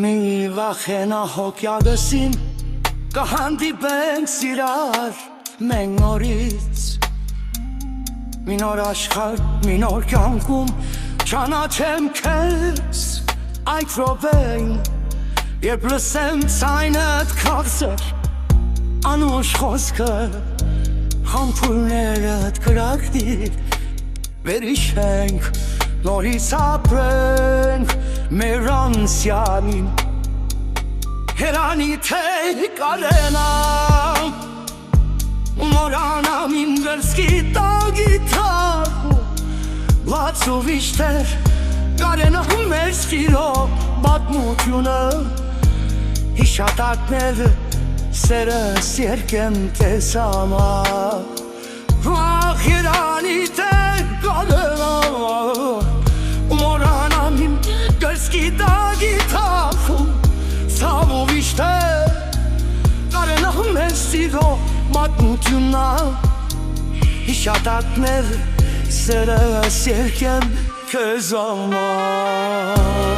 Մի վախենա հոգյալսին կհանդիպենք սիրար մենք նորից Մի նոր աշխարհ, մի նոր կյանքում ճանաչեմ քեզ այդ րոպեին Երբ լսեմ ձայնդ քաղցր անուշ խոսքը համբույրներդ կրակտիր վերհիշենք նորից ապրենք մեր անցյալին Հերանի թե կարենամ Մորանամ իմ գրսկի տագի թախու Բացով իշտեր կարենամ մեր սիրո պատմությունը Հիշատակները սերս երկեմ քեզ համար Ախ հերանի թե կարենամ Մորանամ իմ գրսկի տագի թախու Ցավով իշտեր կարենամ մեր սիրո պատմությունը Հիշատակներ սերս երկեմ քեզ համար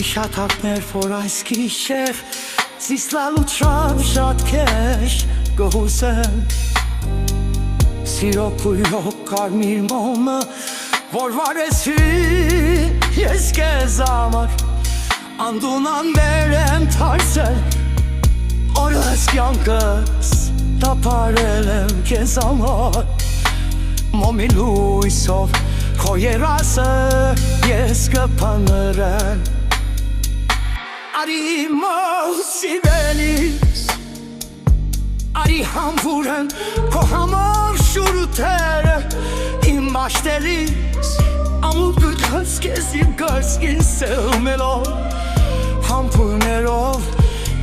Հիշատակներ, որ այս գիշեր Սիսլալու շատ քեշ կհուսեմ Սիրո կույրով կարմիր մոմը Որ վարեցի ես քեզ համար Անդունան մեր եմ թարսել Օրս կյանքս տապարել եմ քեզ համար Մոմի լույսով քո երասը ես կփնտրեմ Արի մոտ սիրելիս Արի համբուրեն քո համար շուրութերը Իմ աշտելիս ամուր գտած քեզ իմ գարսկին սեղմելով Համբուրներով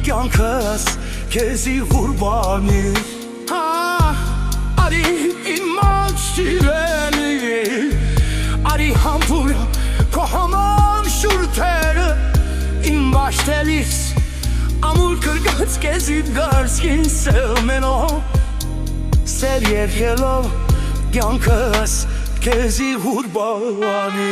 կյանքս քեզի ղուրբանի Արի իմ մոտ սիրելիս Արի համբուրեն քո համար շուրութերը Իմ աշտելիս ամուր կրգած քեզ իմ գարսկին սեղմելով Սեր երկելով կյանքս քեզի ղուրբանի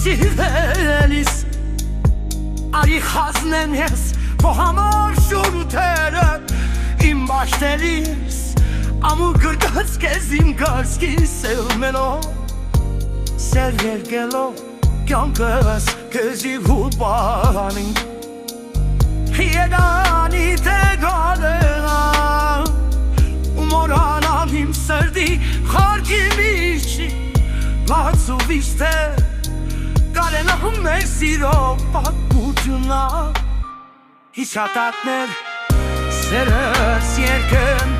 Սիրելիս Արի խազնեմ ես քո համար շուրութերը Իմ աշտելիս ամուր կրկած քեզ իմ գարսկին սեղմելով Սեր երկելով կյանքս քեզի ղուրբանի Երանի թե գալենամ Մորանամ իմ սրտի խարքի միջի Բացով իշտեր Կարենամ մեր սիրո պատմությունը Հիշատակներ սերս երկեմ